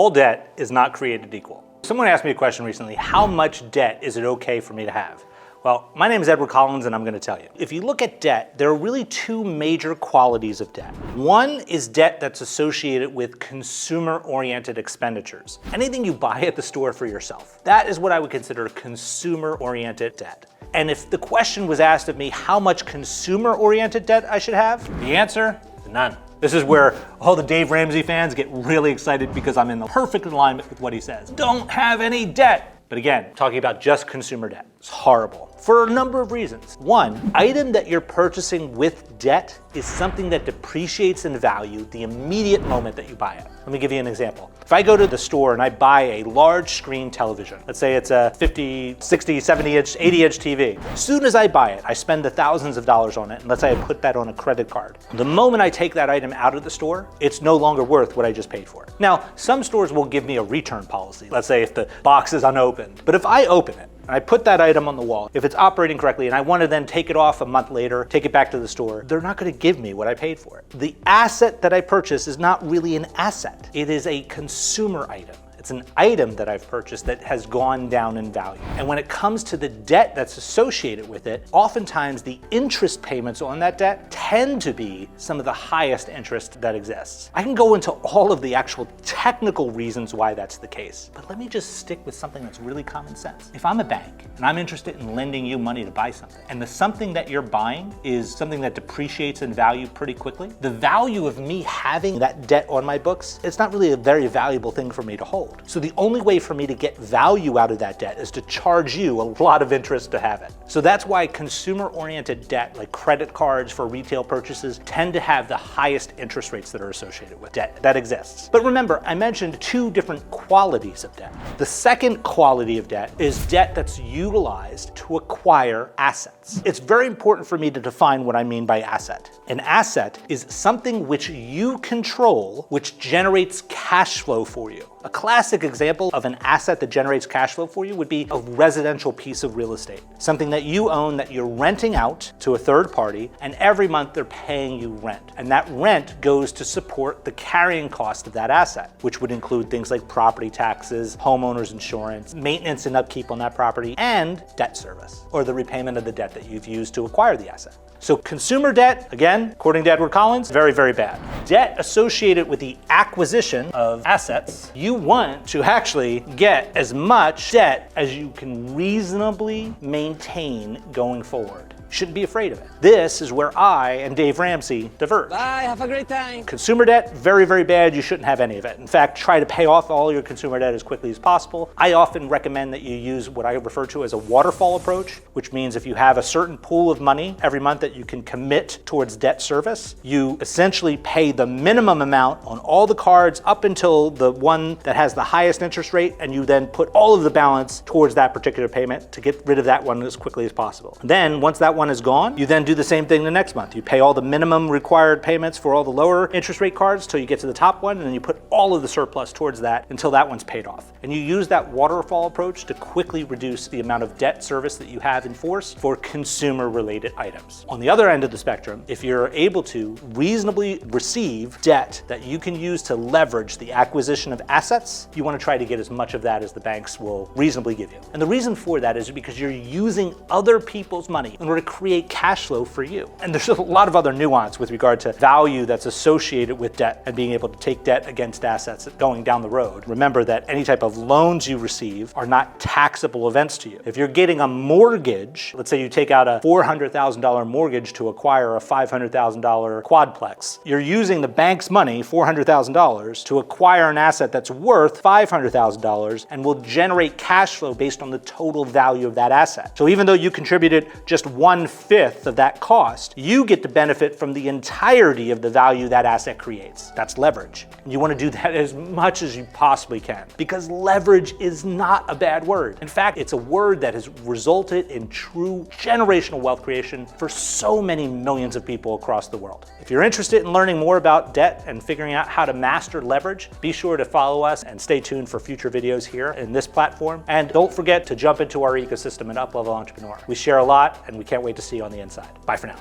All debt is not created equal. Someone asked me a question recently, how much debt is it okay for me to have? Well, my name is Edward Collins and I'm going to tell you. If you look at debt, there are really two major qualities of debt. One is debt that's associated with consumer-oriented expenditures. Anything you buy at the store for yourself. That is what I would consider consumer-oriented debt. And if the question was asked of me how much consumer-oriented debt I should have, the answer, none. This is where all the Dave Ramsey fans get really excited because I'm in the perfect alignment with what he says. Don't have any debt. But again, talking about just consumer debt, it's horrible for a number of reasons. One, item that you're purchasing with debt is something that depreciates in value the immediate moment that you buy it. Let me give you an example. If I go to the store and I buy a large screen television, let's say it's a 50, 60, 70 inch, 80 inch TV. As soon as I buy it, I spend the thousands of dollars on it, and let's say I put that on a credit card. The moment I take that item out of the store, it's no longer worth what I just paid for it. Now, some stores will give me a return policy. Let's say if the box is unopened. But if I open it, and I put that item on the wall, if it's operating correctly and I want to then take it off a month later, take it back to the store, they're not going to give me what I paid for it. The asset that I purchase is not really an asset. It is a consumer item. It's an item that I've purchased that has gone down in value. And when it comes to the debt that's associated with it, oftentimes the interest payments on that debt tend to be some of the highest interest that exists. I can go into all of the actual technical reasons why that's the case, but let me just stick with something that's really common sense. If I'm a bank and I'm interested in lending you money to buy something, and the something that you're buying is something that depreciates in value pretty quickly, the value of me having that debt on my books, it's not really a very valuable thing for me to hold. So the only way for me to get value out of that debt is to charge you a lot of interest to have it. So that's why consumer-oriented debt, like credit cards for retail purchases, tend to have the highest interest rates that are associated with debt. That exists. But remember, I mentioned two different qualities of debt. The second quality of debt is debt that's utilized to acquire assets. It's very important for me to define what I mean by asset. An asset is something which you control, which generates cash flow for you. A classic example of an asset that generates cash flow for you would be a residential piece of real estate. Something that you own that you're renting out to a third party, and every month they're paying you rent. And that rent goes to support the carrying cost of that asset, which would include things like property taxes, homeowners insurance, maintenance and upkeep on that property, and debt service, or the repayment of the debt that you've used to acquire the asset. So consumer debt, again, according to Edward Collins, very, very bad. Debt associated with the acquisition of assets, you want to actually get as much debt as you can reasonably maintain going forward. Shouldn't be afraid of it. This is where I and Dave Ramsey diverge. Bye, have a great time. Consumer debt, very, very bad. You shouldn't have any of it. In fact, try to pay off all your consumer debt as quickly as possible. I often recommend that you use what I refer to as a waterfall approach, which means if you have a certain pool of money every month that you can commit towards debt service, you essentially pay the minimum amount on all the cards up until the one that has the highest interest rate, and you then put all of the balance towards that particular payment to get rid of that one as quickly as possible. And then once that one is gone, you then do the same thing the next month. You pay all the minimum required payments for all the lower interest rate cards till you get to the top one, and then you put all of the surplus towards that until that one's paid off. And you use that waterfall approach to quickly reduce the amount of debt service that you have in force for consumer-related items. On the other end of the spectrum, if you're able to reasonably receive debt that you can use to leverage the acquisition of assets, you want to try to get as much of that as the banks will reasonably give you. And the reason for that is because you're using other people's money in order to create cash flow for you. And there's a lot of other nuance with regard to value that's associated with debt and being able to take debt against assets going down the road. Remember that any type of loans you receive are not taxable events to you. If you're getting a mortgage, let's say you take out a $400,000 mortgage to acquire a $500,000 quadplex, you're using the bank's money, $400,000, to acquire an asset that's worth $500,000 and will generate cash flow based on the total value of that asset. So even though you contributed just 1/5 of that cost, you get to benefit from the entirety of the value that asset creates. That's leverage. And you want to do that as much as you possibly can, because leverage is not a bad word. In fact, it's a word that has resulted in true generational wealth creation for so many millions of people across the world. If you're interested in learning more about debt and figuring out how to master leverage, be sure to follow us and stay tuned for future videos here in this platform. And don't forget to jump into our ecosystem at Up Level Entrepreneur. We share a lot, and we can't wait to see you on the inside. Bye for now.